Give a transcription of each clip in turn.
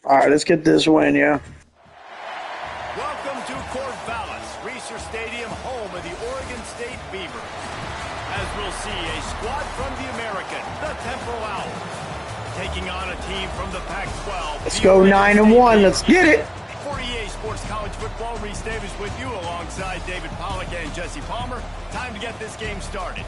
All right, let's get this win, yeah. Welcome to Corvallis, Reser Stadium, home of the Oregon State Beavers. As we'll see, a squad from the American, the Temple Owls, taking on a team from the Pac-12. Let's go 9-1. Let's get it. For EA Sports College Football, Reese Davis with you alongside David Pollack and Jesse Palmer. Time to get this game started.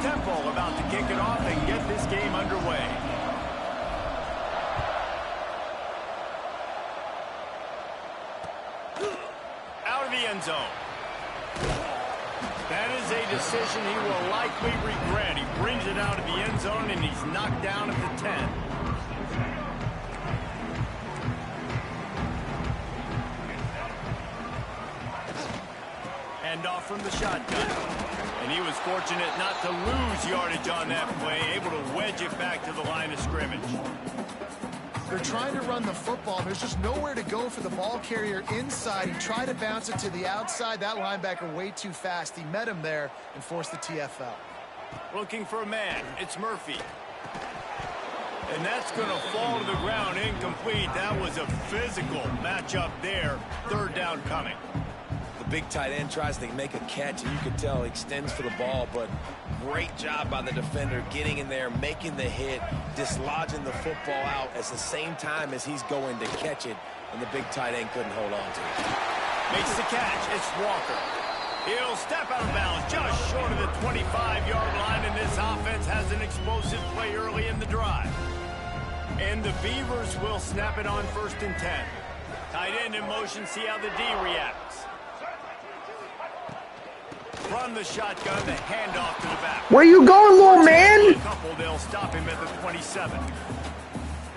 Temple about to kick it off and get this game underway. Out of the end zone. That is a decision he will likely regret. He brings it out of the end zone and he's knocked down at the 10. Hand off from the shotgun. And he was fortunate not to lose yardage on that play, able to wedge it back to the line of scrimmage. They're trying to run the football. There's just nowhere to go for the ball carrier inside. He tried to bounce it to the outside. That linebacker way too fast. He met him there and forced the TFL. Looking for a man. It's Murphy. And that's going to fall to the ground incomplete. That was a physical matchup there. Third down coming. The big tight end tries to make a catch, and you can tell he extends for the ball, but great job by the defender getting in there, making the hit, dislodging the football out at the same time as he's going to catch it, and the big tight end couldn't hold on to it. Makes the catch. It's Walker. He'll step out of bounds just short of the 25-yard line, and this offense has an explosive play early in the drive. And the Beavers will snap it on 1st and 10. Tight end in motion, see how the D reacts. From the shotgun, the handoff to the back. Where you going, little man? They'll stop him at the 27.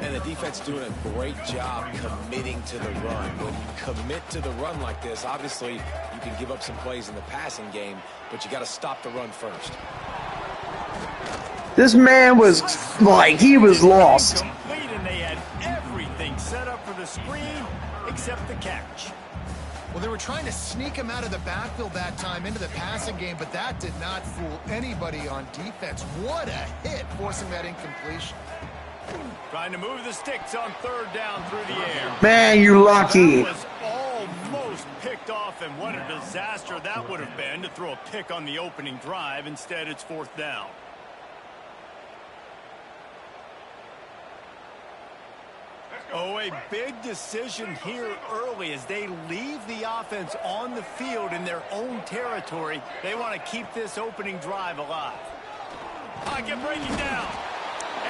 And the defense doing a great job committing to the run. When you commit to the run like this, obviously you can give up some plays in the passing game, but you got to stop the run first. This man was like, he was lost. Complete, and they had everything set up for the screen except the catch. Well, they were trying to sneak him out of the backfield that time into the passing game, but that did not fool anybody on defense. What a hit, forcing that incompletion. Trying to move the sticks on 3rd down through the air. Man, you're lucky. That was almost picked off, and what a disaster that would have been to throw a pick on the opening drive. Instead, it's 4th down. Oh, a big decision here early as they leave the offense on the field in their own territory. They want to keep this opening drive alive. Pocket breaking down.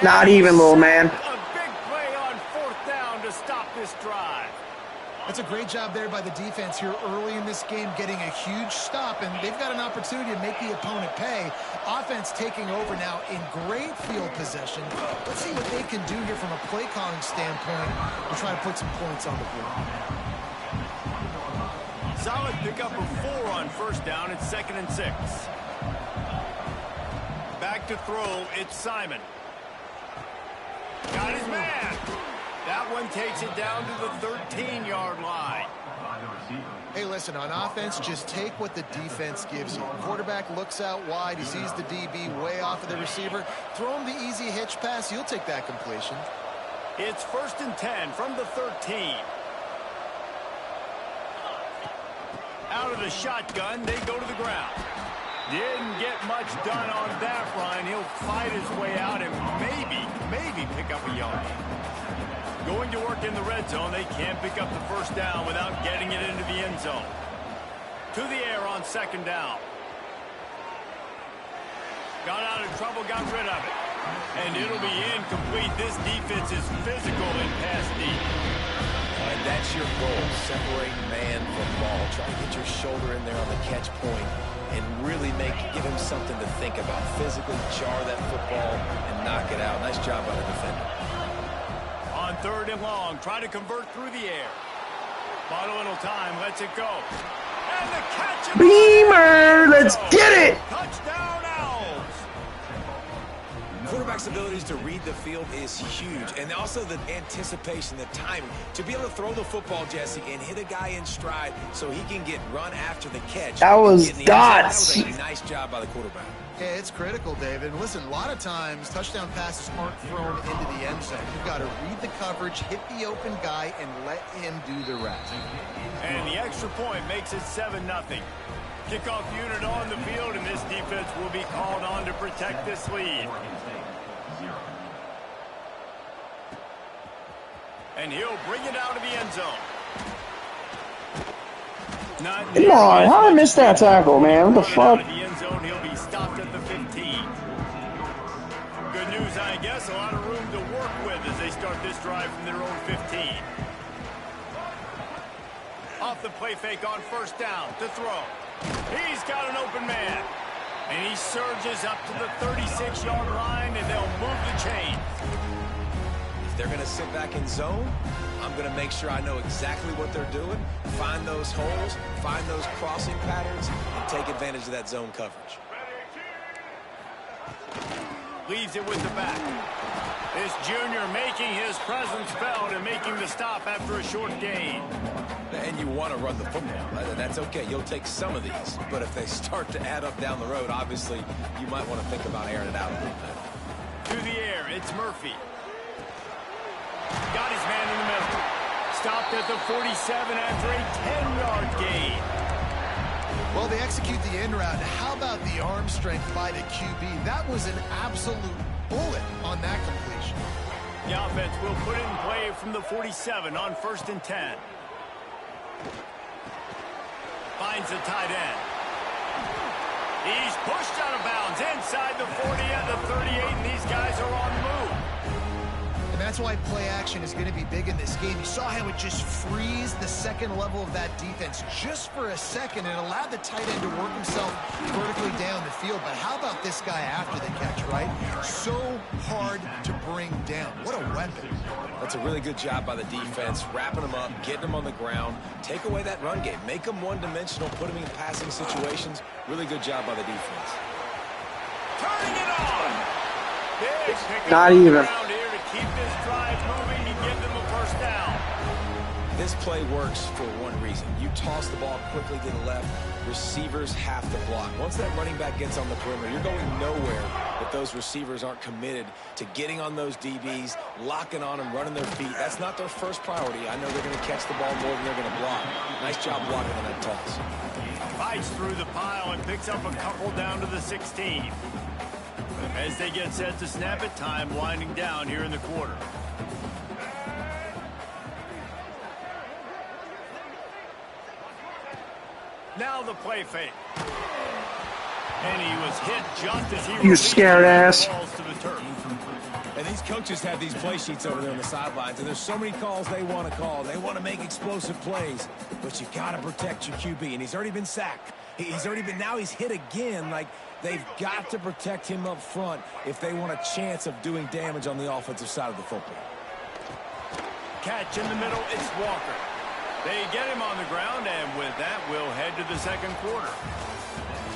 Not even, little man. A big play on 4th down to stop this drive. That's a great job there by the defense here early in this game, getting a huge stop, and they've got an opportunity to make the opponent pay. Offense taking over now in great field possession. Let's see what they can do here from a play calling standpoint to try to put some points on the board. Solid pickup of 4 on 1st down. It's 2nd and 6. Back to throw. It's Simon. Got his man. That one takes it down to the 13-yard line. Hey, listen, on offense, just take what the defense gives you. Quarterback looks out wide. He sees the DB way off of the receiver. Throw him the easy hitch pass. You'll take that completion. It's 1st and 10 from the 13. Out of the shotgun, they go to the ground. Didn't get much done on that run. He'll fight his way out and maybe pick up a yard. Going to work in the red zone, they can't pick up the first down without getting it into the end zone. To the air on second down. Got out of trouble, got rid of it. And it'll be incomplete. This defense is physical in pass deep. And that's your goal, separate man from ball. Try to get your shoulder in there on the catch point and really give him something to think about. Physically jar that football and knock it out. Nice job by the defender. On third and long, try to convert through the air. Bought a little time, lets it go. And the catch. Beamer, let's get it. Touchdown, Owls. Quarterback's abilities to read the field is huge, and also the anticipation, the timing. To be able to throw the football, Jesse, and hit a guy in stride so he can get run after the catch. That was dots. That was a nice job by the quarterback. Yeah, it's critical, David. And listen, a lot of times touchdown passes aren't thrown into the end zone. You've got to read the coverage, hit the open guy, and let him do the rest. And the extra point makes it 7-0. Kickoff unit on the field, and this defense will be called on to protect this lead. And he'll bring it out of the end zone. Come on, how did I miss that tackle, man? What the fuck? The end zone, he'll be stopped at the 15. Good news, I guess. A lot of room to work with as they start this drive from their own 15. Off the play fake on first down to throw. He's got an open man. And he surges up to the 36-yard line, and they'll move the chain. If they're going to sit back in zone, I'm going to make sure I know exactly what they're doing, find those holes, find those crossing patterns, and take advantage of that zone coverage. Leaves it with the back. This junior making his presence felt and making the stop after a short gain. And you want to run the football. That's okay. You'll take some of these. But if they start to add up down the road, obviously, you might want to think about airing it out a little bit. To the air, it's Murphy. Got his man in the middle. Stopped at the 47 after a 10-yard gain. Well, they execute the end route. How about the arm strength by the QB? That was an absolute bullet on that completion. The offense will put it in play from the 47 on 1st and 10. Finds the tight end. He's pushed out of bounds inside the 40 at the 38, and these guys are on the move. And that's why play action is going to be big in this game. You saw how it just frees the second level of that defense just for a second and allowed the tight end to work himself vertically down the field. But how about this guy after the catch, right? So hard to bring down. What a weapon. That's a really good job by the defense, wrapping them up, getting them on the ground, take away that run game, make them one-dimensional, put them in passing situations. Really good job by the defense. Turning it on. Big pick Not up even. around here to keep this drive moving and give them a first down. This play works for one reason. You toss the ball quickly to the left, receivers have to block. Once that running back gets on the perimeter, you're going nowhere if those receivers aren't committed to getting on those DBs, locking on them, running their feet. That's not their first priority. I know they're going to catch the ball more than they're going to block. Nice job blocking on that toss. Fights through the pile and picks up a couple down to the 16. As they get set to snap it, time winding down here in the quarter. Now the play fake. And he was hit just as he You scared ass. falls to the turf. And these coaches have these play sheets over there on the sidelines, and there's so many calls they want to call. They want to make explosive plays, but you got to protect your QB, and he's already been sacked. Now he's hit again. Like, they've got to protect him up front if they want a chance of doing damage on the offensive side of the football. Catch in the middle, it's Walker. They get him on the ground, and with that, we'll head to the second quarter.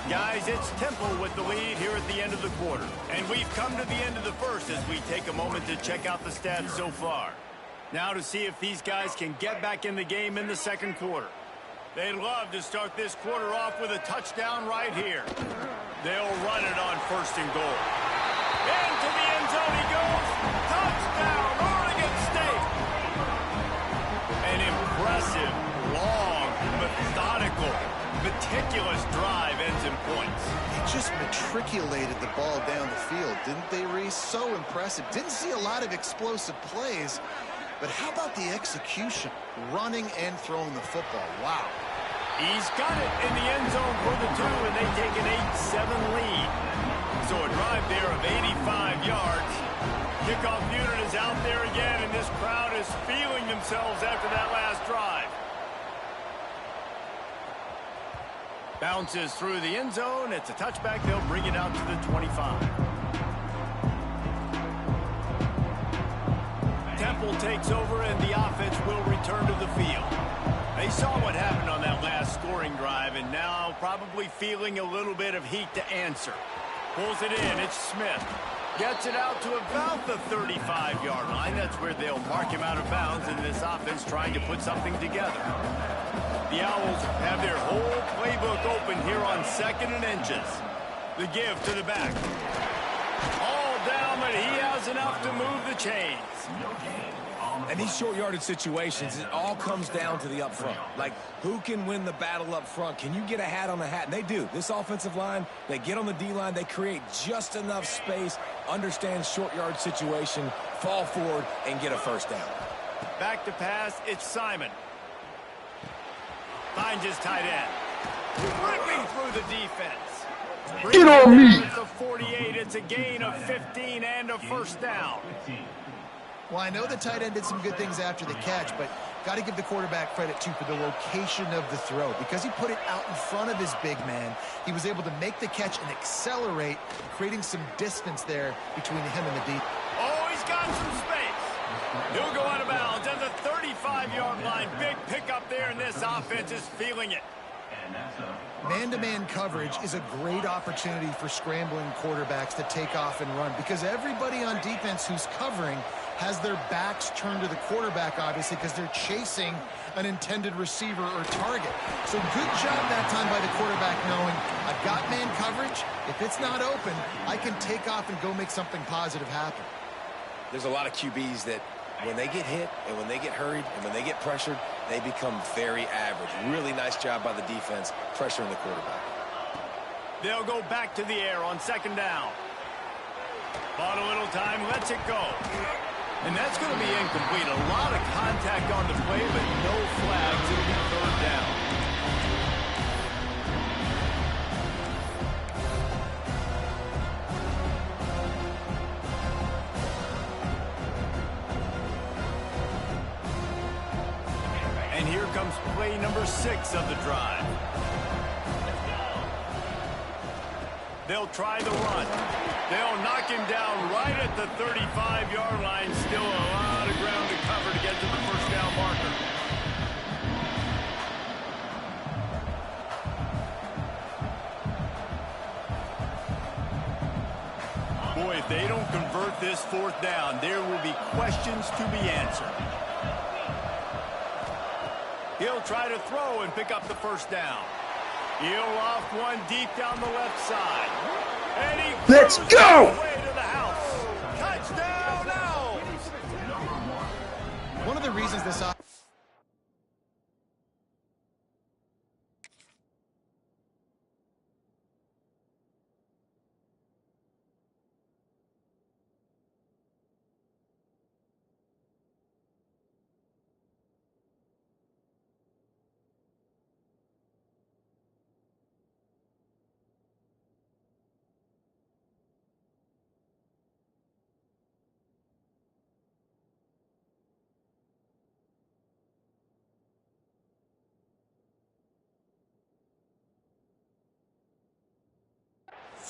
Guys, it's Temple with the lead here at the end of the quarter. And we've come to the end of the first as we take a moment to check out the stats so far. Now to see if these guys can get back in the game in the second quarter. They'd love to start this quarter off with a touchdown right here. They'll run it on 1st and goal. Into the end zone he goes. Touchdown, Oregon State. An impressive, long, methodical, meticulous drive ends in points. They just matriculated the ball down the field, didn't they, Reese? So impressive. Didn't see a lot of explosive plays, But how about the execution? Running and throwing the football. Wow. He's got it in the end zone for the 2, and they take an 8-7 lead. So a drive there of 85 yards. Kickoff unit is out there again, and this crowd is feeling themselves after that last drive. Bounces through the end zone. It's a touchback. They'll bring it out to the 25. Temple takes over, and the offense will return to the field. They saw what happened on that last scoring drive, and now probably feeling a little bit of heat to answer. Pulls it in. It's Smith. Gets it out to about the 35-yard line. That's where they'll mark him out of bounds in this offense trying to put something together. The Owls have their whole playbook open here on 2nd and inches. The give to the back. All down, but he has enough to move the chains. And these short yardage situations, it all comes down to the up front. Like, who can win the battle up front? Can you get a hat on the hat? And they do. This offensive line, they get on the D-line, they create just enough space, understand short yard situation, fall forward, and get a first down. Back to pass, it's Simon. Finds his tight end. Ripping through the defense. Get on me. It's a 48. It's a gain of 15 and a first down. Well, I know the tight end did some good things after the catch, but got to give the quarterback credit, too, for the location of the throw. Because he put it out in front of his big man, he was able to make the catch and accelerate, creating some distance there between him and the deep. Oh, he's got some space. He'll go out of bounds at the 35-yard line. Big pickup there, and this offense is feeling it. Man-to-man coverage is a great opportunity for scrambling quarterbacks to take off and run because everybody on defense who's covering has their backs turned to the quarterback, obviously, because they're chasing an intended receiver or target. So good job that time by the quarterback knowing I've got man coverage. If it's not open, I can take off and go make something positive happen. There's a lot of QBs that when they get hit and when they get hurried and when they get pressured, they become very average. Really nice job by the defense pressuring the quarterback. They'll go back to the air on 2nd down. Bought a little time, lets it go. And that's going to be incomplete. A lot of contact on the play, but no flags. It'll be 3rd down. And here comes play number 6 of the drive. They'll try the run. They'll knock him down right at the 35-yard line. Still a lot of ground to cover to get to the first down marker. Boy, if they don't convert this 4th down, there will be questions to be answered. He'll try to throw and pick up the first down. He'll off one deep down the left side. And he Let's go! Way to the house. Touchdown now! One of the reasons this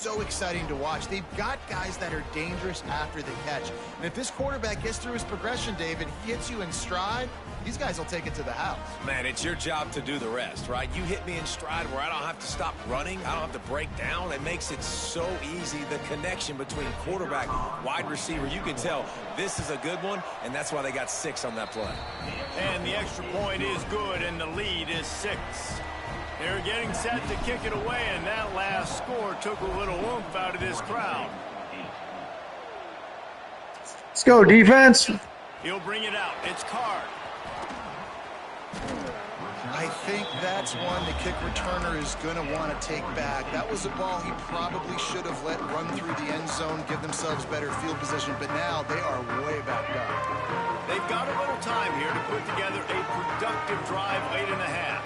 so exciting to watch. They've got guys that are dangerous after the catch. And if this quarterback gets through his progression, David, he hits you in stride, these guys will take it to the house. Man, it's your job to do the rest, right? You hit me in stride where I don't have to stop running. I don't have to break down. It makes it so easy. The connection between quarterback, wide receiver, you can tell this is a good one, and that's why they got 6 on that play. And the extra point is good, and the lead is 6. They're getting set to kick it away, and that last score took a little oomph out of this crowd. Let's go, defense. He'll bring it out. It's Card. I I think that's one the kick returner is going to want to take back. That was a ball he probably should have let run through the end zone, give themselves better field position, but now they are way backed up. They've got a little time here to put together a productive drive late in the half.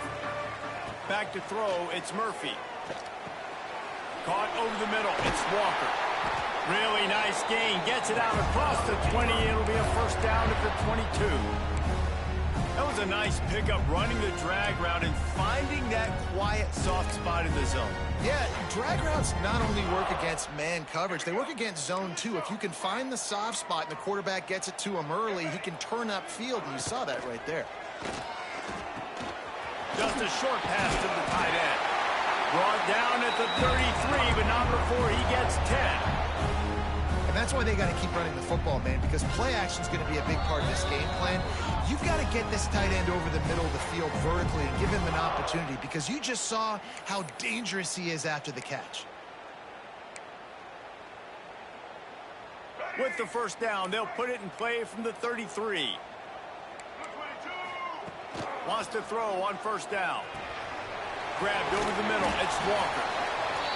Back to throw, it's Murphy. Caught over the middle, it's Walker. Really nice gain, gets it out across the 20. It'll be a first down at the 22. That was a nice pickup, running the drag route and finding that quiet, soft spot in the zone. Yeah, drag routes not only work against man coverage, they work against zone too. If you can find the soft spot and the quarterback gets it to him early, he can turn upfield, and you saw that right there. Just a short pass to the tight end. Brought down at the 33, but not before he gets 10. And that's why they got to keep running the football, man, because play action is going to be a big part of this game plan. You've got to get this tight end over the middle of the field vertically and give him an opportunity, because you just saw how dangerous he is after the catch. With the first down, they'll put it in play from the 33. Wants to throw on first down. Grabbed over the middle, it's Walker.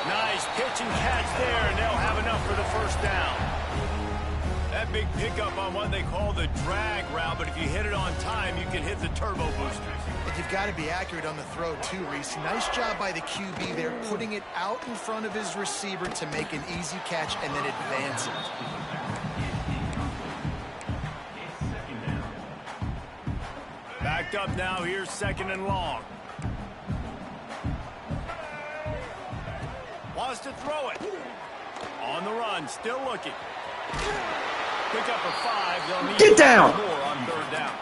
Nice pitch and catch there, and they'll have enough for the first down. That big pickup on what they call the drag route, but if you hit it on time, you can hit the turbo boosters. And you've got to be accurate on the throw too, Reese. Nice job by the QB there, putting it out in front of his receiver to make an easy catch and then advance it. Backed up now, here's second and long. Wants to throw it. On the run, still looking. Pick up a 5. They'll need Get down. more on third down.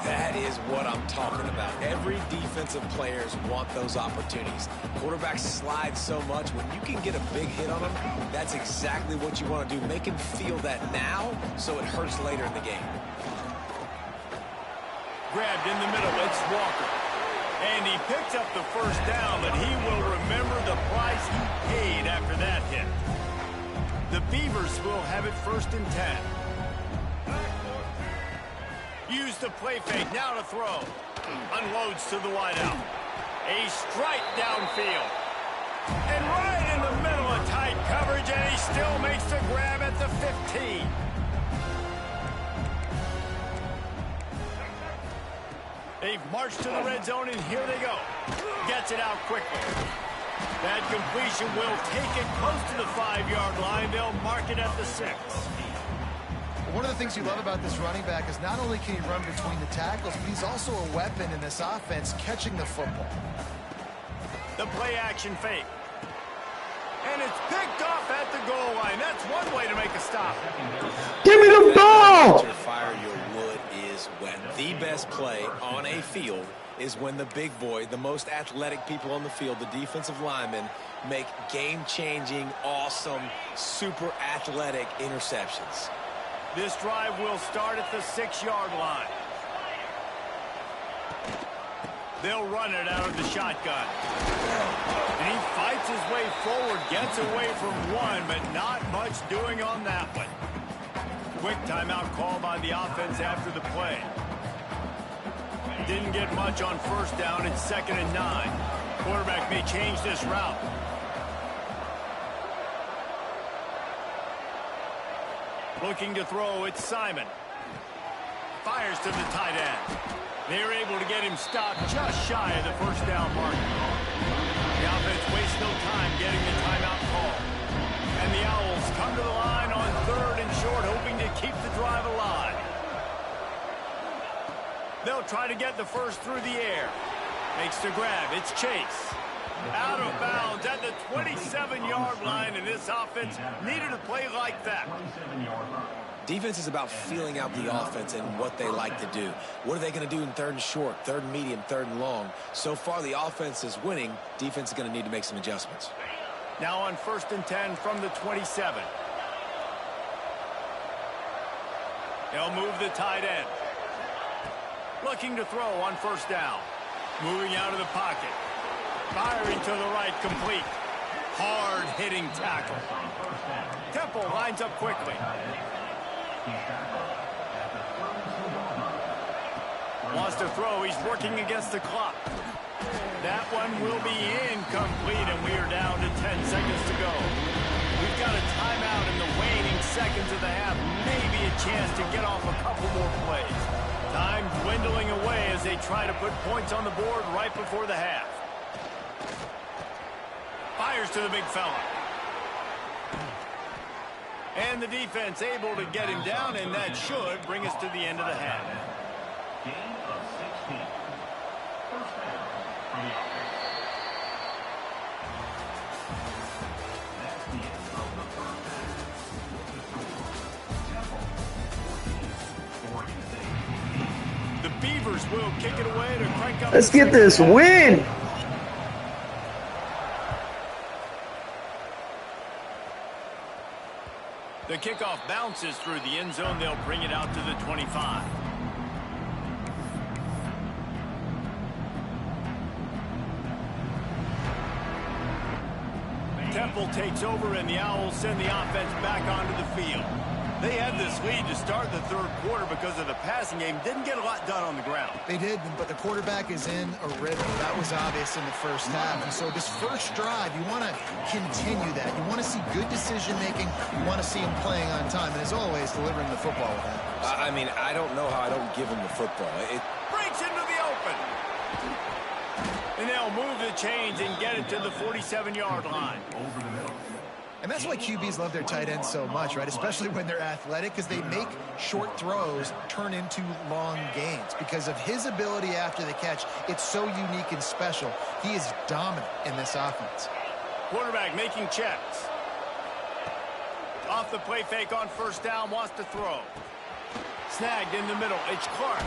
That is what I'm talking about. Every defensive players want those opportunities. Quarterbacks slide so much. When you can get a big hit on them, that's exactly what you want to do. Make him feel that now so it hurts later in the game. Grabbed in the middle, it's Walker. And he picks up the first down, but he will remember the price he paid after that hit. The Beavers will have it first and 10. Use the play fake, now to throw. Unloads to the wideout. A strike downfield. And right in the middle of tight coverage, and he still makes the grab at the 15. They've marched to the red zone, and here they go. Gets it out quickly. That completion will take it close to the 5-yard line. They'll mark it at the 6. One of the things you love about this running back is not only can he run between the tackles, but he's also a weapon in this offense catching the football. The play action fake. And it's picked off at the goal line. That's one way to make a stop. Give me the ball! Fire your wood is wet. The best play on a field is when the big boy, the most athletic people on the field, the defensive linemen, make game-changing, awesome, super athletic interceptions. This drive will start at the 6-yard line. They'll run it out of the shotgun. And he fights his way forward, gets away from one, but not much doing on that one. Quick timeout call by the offense after the play. Didn't get much on first down. It's 2nd and 9. Quarterback may change this route. Looking to throw, it's Simon. Fires to the tight end. They're able to get him stopped just shy of the first down mark. The offense wastes no time getting the timeout call. And the Owls come to the line on 3rd and short, hoping to keep the drive alive. They'll try to get the first through the air. Makes the grab. It's Chase. Out of bounds at the 27-yard line, and this offense needed a play like that. Defense is about feeling out the offense and what they like to do. What are they going to do in 3rd and short, 3rd and medium, 3rd and long? So far, the offense is winning. Defense is going to need to make some adjustments. Now on 1st and 10 from the 27. They'll move the tight end. Looking to throw on first down. Moving out of the pocket. Firing to the right, complete. Hard-hitting tackle. Temple lines up quickly. Wants to throw. He's working against the clock. That one will be incomplete, and we are down to 10 seconds to go. We've got a timeout in the waning seconds of the half. Maybe a chance to get off a couple more plays. Time dwindling away as they try to put points on the board right before the half. Fires to the big fella. And the defense able to get him down, and that should bring us to the end of the half. Gain of 16. First down for the offense. That's the end of the first half. Temple 14, Oregon State. The Beavers will kick it away to crank up. Let's get this win. The kickoff bounces through the end zone. They'll bring it out to the 25. Temple takes over, and the Owls send the offense back onto the field. They had this lead to start the third quarter because of the passing game. Didn't get a lot done on the ground. They did, but the quarterback is in a rhythm. That was obvious in the first half. And so this first drive, you want to continue that. You want to see good decision-making. You want to see him playing on time. And as always, delivering the football with that. I mean, I don't know how I don't give him the football. Breaks into the open. And they'll move the chains and get it to the 47-yard line. Over the middle. And that's why QBs love their tight ends so much, right? Especially when they're athletic, because they make short throws turn into long gains. Because of his ability after the catch, it's so unique and special. He is dominant in this offense. Quarterback making checks. Off the play fake on first down, wants to throw. Snagged in the middle. It's Clark.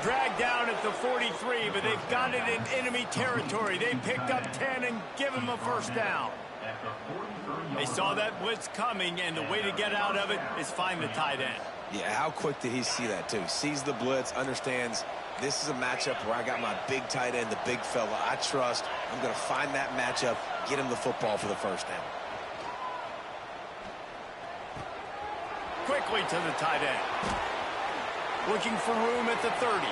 Dragged down at the 43, but they've got it in enemy territory. They picked up 10 and give him a first down. They saw that blitz coming, and the way to get out of it is find the tight end. Yeah, how quick did he see that, too? Sees the blitz, understands this is a matchup where I got my big tight end, the big fella I trust. I'm going to find that matchup, get him the football for the first down. Quickly to the tight end. Looking for room at the 30.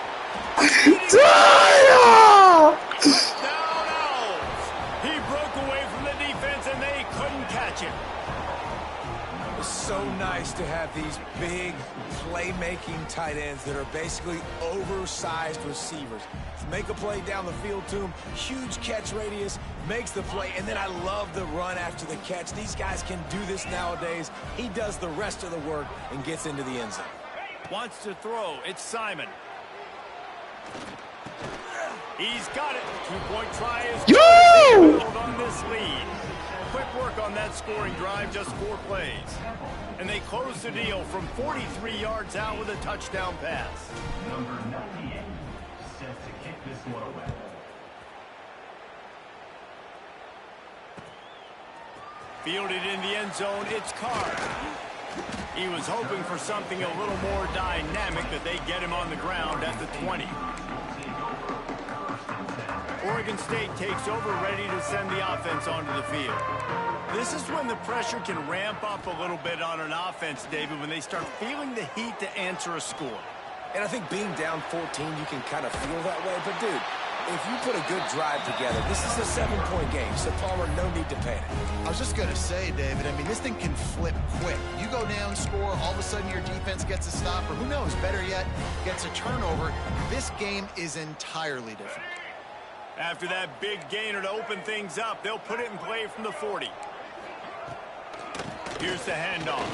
He broke away from the defense, and they couldn't catch him. It's so nice to have these big playmaking tight ends that are basically oversized receivers. Make a play down the field to him, huge catch radius, makes the play, and then I love the run after the catch. These guys can do this nowadays. He does the rest of the work and gets into the end zone. Wants to throw. It's Simon. He's got it. Two-point try is good on this lead. Quick work on that scoring drive, just 4 plays. And they close the deal from 43 yards out with a touchdown pass. Number 98 set to kick this one away. Fielded in the end zone, it's Carr. He was hoping for something a little more dynamic, but they get him on the ground at the 20. Oregon State takes over, ready to send the offense onto the field. This is when the pressure can ramp up a little bit on an offense, David, when they start feeling the heat to answer a score. And I think being down 14, you can kind of feel that way. But, dude, if you put a good drive together, this is a 7-point game, so Palmer, no need to panic. I was just going to say, David, I mean, this thing can flip quick. You go down, score, all of a sudden your defense gets a stop, or who knows, better yet, gets a turnover. This game is entirely different. After that big gainer to open things up, they'll put it in play from the 40. Here's the handoff.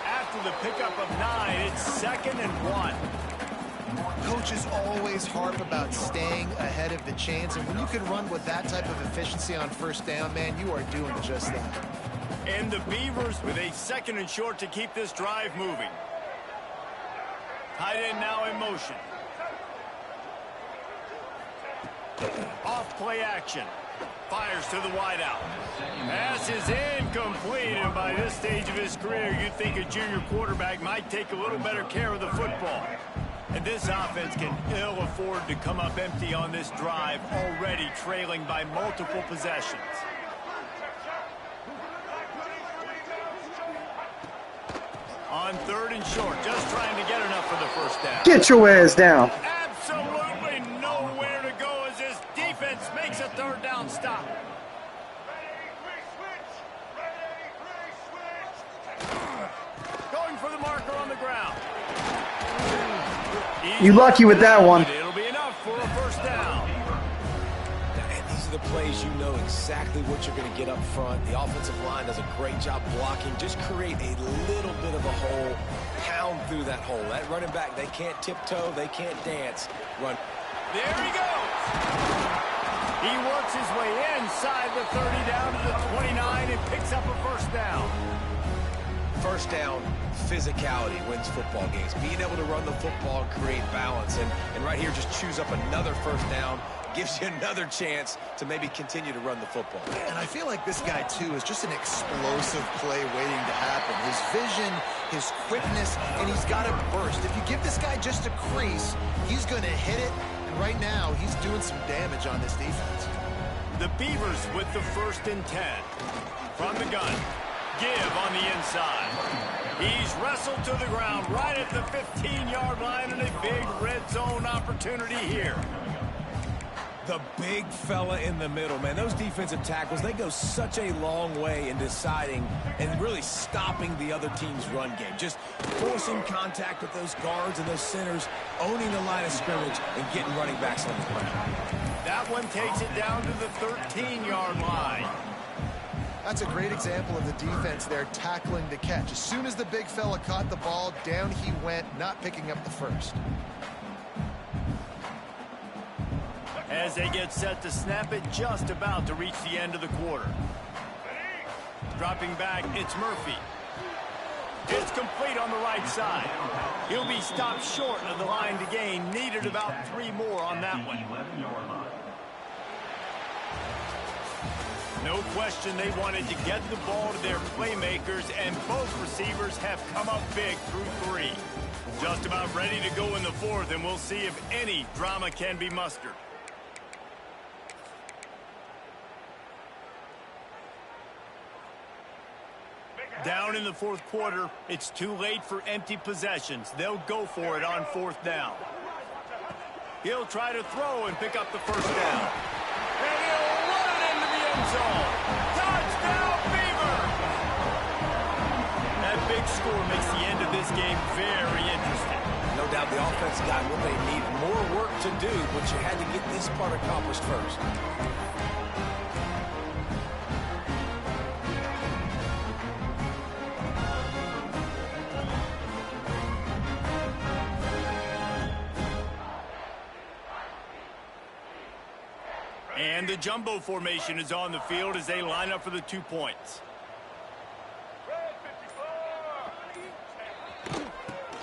After the pickup of 9, it's 2nd and 1. Coaches always harp about staying ahead of the chains, and when you can run with that type of efficiency on first down, man, you are doing just that. And the Beavers with a 2nd and short to keep this drive moving. Tight end now in motion. Off play action. Fires to the wideout. Pass is incomplete, and by this stage of his career, you'd think a junior quarterback might take a little better care of the football. And this offense can ill afford to come up empty on this drive, already trailing by multiple possessions. On On 3rd and short, just trying to get enough for the first down. Get your ass down. Absolutely nowhere to go as this defense makes a 3rd down stop. Going for the marker on the ground. You lucky with that one. It'll be enough for a first down. And these are the plays you know exactly what you're going to get up front. The offensive line does a great job blocking. Just create a little bit of a hole. Pound through that hole. That running back, they can't tiptoe. They can't dance. Run. There he goes. He works his way inside the 30 down to the 29 and picks up a first down. First down, physicality wins football games. Being able to run the football and create balance. And right here, just choose up another first down. Gives you another chance to maybe continue to run the football. And I feel like this guy, too, is just an explosive play waiting to happen. His vision, his quickness, and he's got a burst. If you give this guy just a crease, he's going to hit it. And right now, he's doing some damage on this defense. The Beavers with the 1st and 10. From the gun. Give on the inside. He's wrestled to the ground right at the 15-yard line and a big red zone opportunity here. The big fella in the middle, man. Those defensive tackles, they go such a long way in deciding and really stopping the other team's run game. Just forcing contact with those guards and those centers, owning the line of scrimmage, and getting running backs on the ground. That one takes it down to the 13-yard line. That's a great example of the defense there tackling the catch. As soon as the big fella caught the ball, down he went, not picking up the first. As they get set to snap it, just about to reach the end of the quarter. Dropping back, it's Murphy. It's complete on the right side. He'll be stopped short of the line to gain. Needed about 3 more on that one. No question they wanted to get the ball to their playmakers, and both receivers have come up big through 3. Just about ready to go in the 4th, and we'll see if any drama can be mustered. Down in the 4th quarter, it's too late for empty possessions. They'll go for it on 4th down. He'll try to throw and pick up the first down. And he'll run it into the end zone. Touchdown, Beaver! That big score makes the end of this game very interesting. No doubt the offense got what they need. More work to do, but you had to get this part accomplished first. And the jumbo formation is on the field as they line up for the 2 points.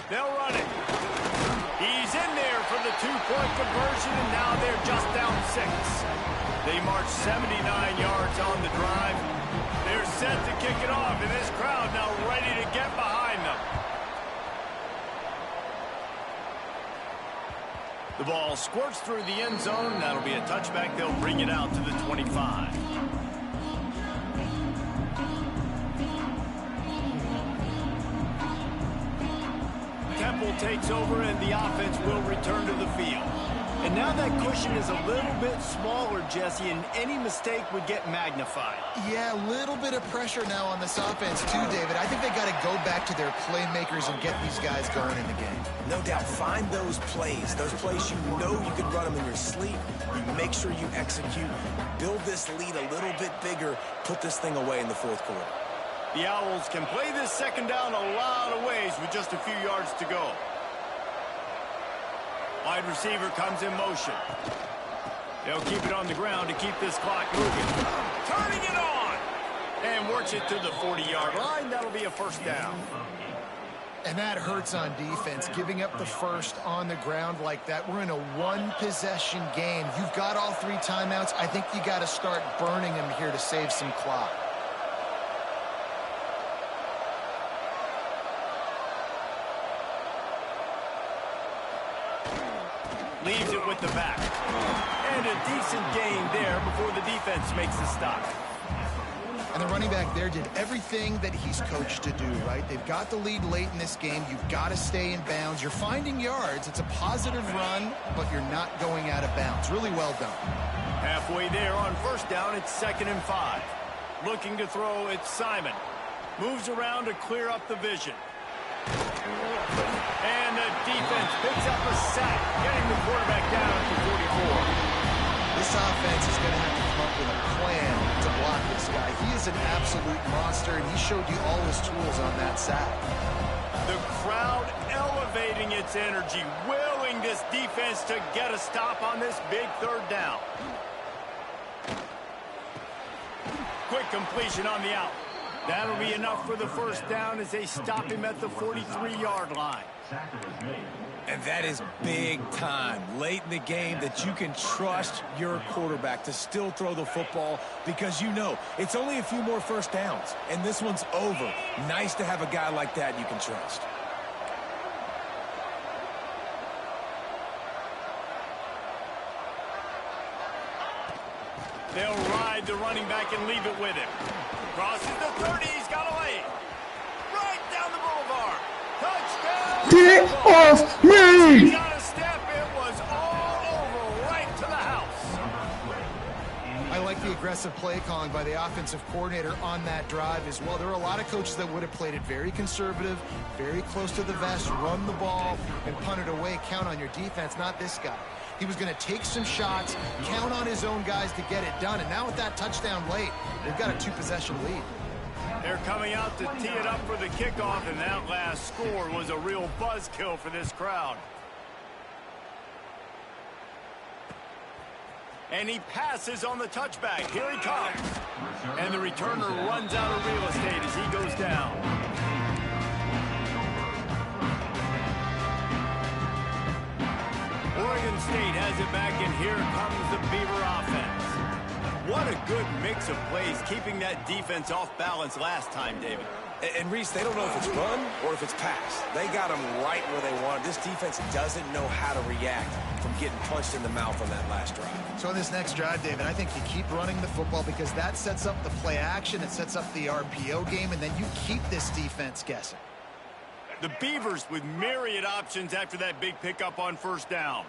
They'll run it. He's in there for the 2-point conversion, and now they're just down 6. They march 79 yards on the drive. They're set to kick it off, and this crowd now ready to get behind them. The ball squirts through the end zone. That'll be a touchback. They'll bring it out to the 25. Temple takes over, and the offense will return to the field. And now that cushion is a little bit smaller, Jesse, and any mistake would get magnified. Yeah, a little bit of pressure now on this offense too, David. I think they got to go back to their playmakers and get these guys going in the game. No doubt, find those plays you know you could run them in your sleep. You make sure you execute, build this lead a little bit bigger, put this thing away in the 4th quarter. The Owls can play this second down a lot of ways with just a few yards to go. Wide receiver comes in motion. They'll keep it on the ground to keep this clock moving. Turning it on! And works it to the 40-yard line. That'll be a first down. And that hurts on defense, giving up the first on the ground like that. We're in a 1-possession game. You've got all 3 timeouts. I think you got to start burning them here to save some clock. Leaves it with the back. And a decent gain there before the defense makes the stop. And the running back there did everything that he's coached to do, right? They've got the lead late in this game. You've got to stay in bounds. You're finding yards. It's a positive run, but you're not going out of bounds. Really well done. Halfway there on first down, it's 2nd and 5. Looking to throw, it's Simon. Moves around to clear up the vision. And the defense picks up a sack, getting the quarterback down to 44. This offense is going to have to come up with a plan to block this guy. He is an absolute monster, and he showed you all his tools on that sack. The crowd elevating its energy, willing this defense to get a stop on this big 3rd down. Quick completion on the out. That'll be enough for the first down as they stop him at the 43-yard line. And that is big time late in the game that you can trust your quarterback to still throw the football because you know it's only a few more first downs, and this one's over. Nice to have a guy like that you can trust. They'll ride the running back and leave it with him. Crosses the 30, he's got a lane. Right down the boulevard. Touchdown! Get off me! Got a step, it was all over, right to the house. I like the aggressive play calling by the offensive coordinator on that drive as well. There are a lot of coaches that would have played it very conservative, very close to the vest, run the ball, and punt it away. Count on your defense, not this guy. He was going to take some shots, count on his own guys to get it done. And now with that touchdown late, they've got a 2-possession lead. They're coming out to tee it up for the kickoff, and that last score was a real buzzkill for this crowd. And he passes on the touchback. Here he comes. And the returner runs out of real estate as he goes down. Oregon State has it back, and here comes the Beaver offense. What a good mix of plays, keeping that defense off balance last time, David. And Reese, they don't know if it's run or if it's pass. They got them right where they want. This defense doesn't know how to react from getting punched in the mouth on that last drive. So on this next drive, David, I think you keep running the football because that sets up the play action, it sets up the RPO game, and then you keep this defense guessing. The Beavers with myriad options after that big pickup on first down.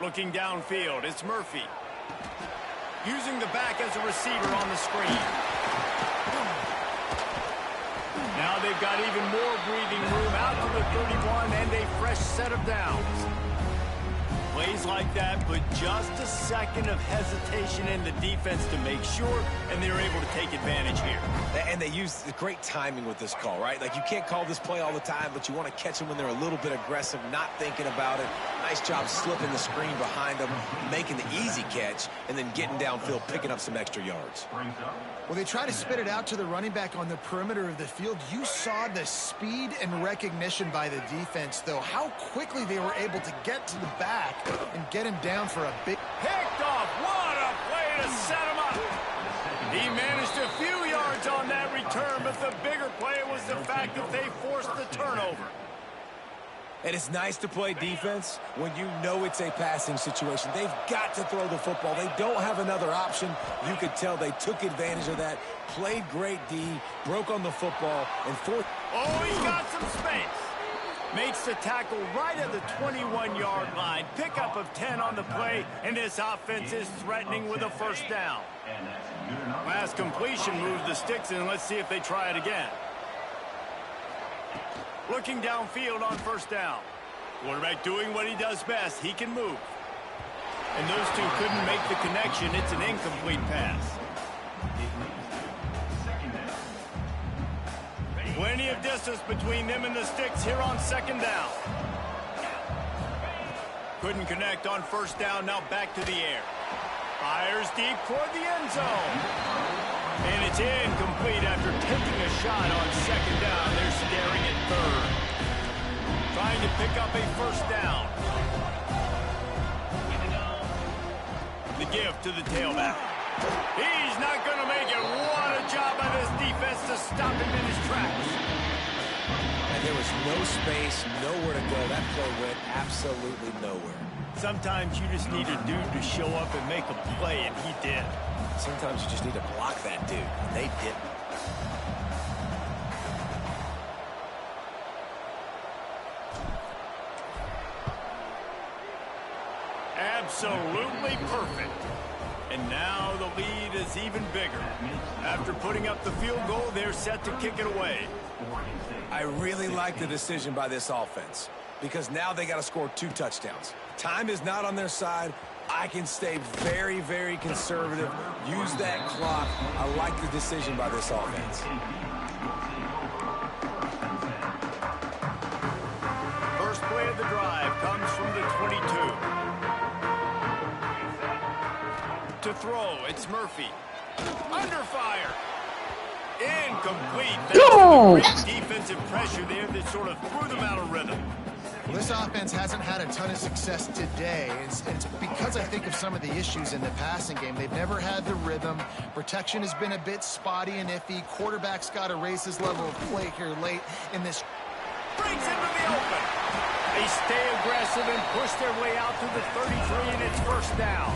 Looking downfield, it's Murphy. Using the back as a receiver on the screen. Now they've got even more breathing room out to the 31 and a fresh set of downs. Plays like that, but just a second of hesitation in the defense to make sure, and they're able to take advantage here. And they use the great timing with this call, right? Like, you can't call this play all the time, but you want to catch them when they're a little bit aggressive, not thinking about it. Nice job slipping the screen behind them, making the easy catch, and then getting downfield, picking up some extra yards. Well, they try to spit it out to the running back on the perimeter of the field. You saw the speed and recognition by the defense, though. How quickly they were able to get to the back and get him down for a big... Picked off. What a play to set him up. He managed a few yards on that return, but the bigger play was the fact that they forced the turnover. And it's nice to play defense when you know it's a passing situation. They've got to throw the football. They don't have another option. You could tell they took advantage of that, played great D, broke on the football, and fourth. Oh, he's got some space. Makes the tackle right at the 21-yard line. Pickup of 10 on the play, and this offense is threatening with a first down. Last completion moves the sticks, and let's see if they try it again. Looking downfield on first down. Quarterback doing what he does best. He can move. And those two couldn't make the connection. It's an incomplete pass. Plenty of distance between them and the sticks here on second down. Couldn't connect on first down. Now back to the air. Fires deep toward the end zone. And it's incomplete after taking a shot on second down. They're staring at third. Trying to pick up a first down. The give to the tailback. He's not going to make it. What a job by this defense to stop him in his tracks. And there was no space, nowhere to go. That play went absolutely nowhere. Sometimes you just need a dude to show up and make a play, and he did. Sometimes you just need to block that dude, and they didn't. Absolutely perfect. And now the lead is even bigger. After putting up the field goal, they're set to kick it away. I really like the decision by this offense because now they got to score 2 touchdowns. Time is not on their side. I can stay very, very conservative. Use that clock. I like the decision by this offense. First play of the drive comes from the 22. To throw, it's Murphy. Under fire. Incomplete. Go! Great defensive pressure there that sort of threw them out of rhythm. Well, this offense hasn't had a ton of success today. It's because I think of some of the issues in the passing game. They've never had the rhythm. Protection has been a bit spotty and iffy. Quarterback's got to raise his level of play here late in this. Brings into the open. They stay aggressive and push their way out to the 33, and it's first down.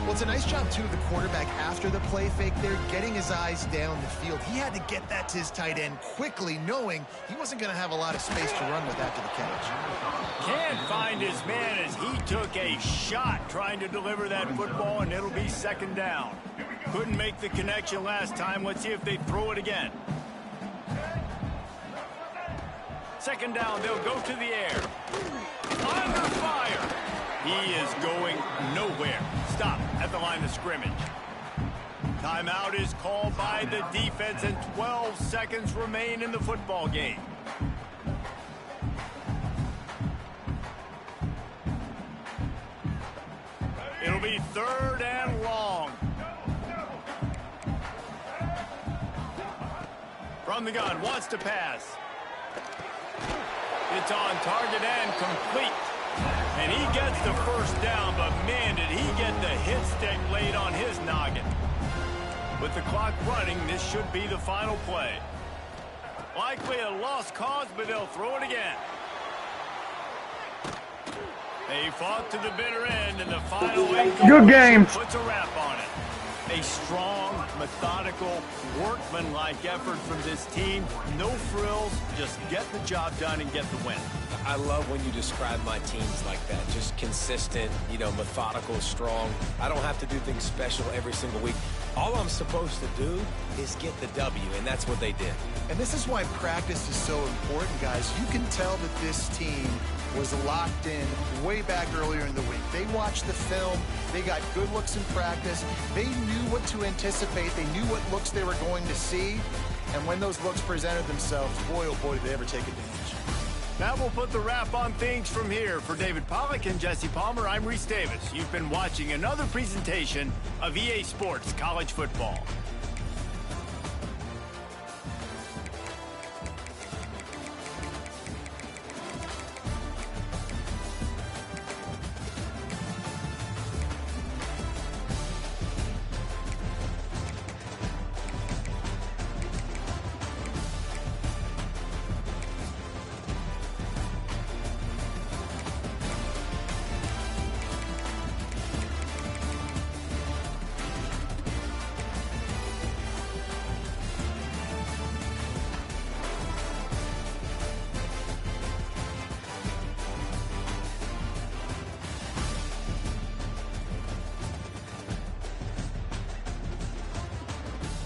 Well, it's a nice job, too, of the quarterback after the play fake there, getting his eyes down the field. He had to get that to his tight end quickly, knowing he wasn't going to have a lot of space to run with after the catch. Can't find his man as he took a shot trying to deliver that football, and it'll be second down. Couldn't make the connection last time. Let's see if they throw it again. Second down, they'll go to the air. Under fire. He is going nowhere. Stop at the line of scrimmage. Timeout is called by the defense, and 12 seconds remain in the football game. It'll be third and long. From the gun, wants to pass. It's on target and complete. And he gets the first down, but man, did he get the hit stick laid on his noggin. With the clock running, this should be the final play. Likely a lost cause, but they'll throw it again. They fought to the bitter end, and the final Good game. puts a wrap on it. A strong, methodical, workmanlike effort from this team. No frills, just get the job done and get the win. I love when you describe my teams like that. Just consistent, methodical, strong. I don't have to do things special every single week. All I'm supposed to do is get the W, and that's what they did. And this is why practice is so important, guys. You can tell that this team was locked in way back earlier in the week. They watched the film. They got good looks in practice. They knew what to anticipate. They knew what looks they were going to see. And when those looks presented themselves, boy, oh boy, did they ever take advantage. That will put the wrap on things from here. For David Pollack and Jesse Palmer, I'm Reese Davis. You've been watching another presentation of EA Sports College Football.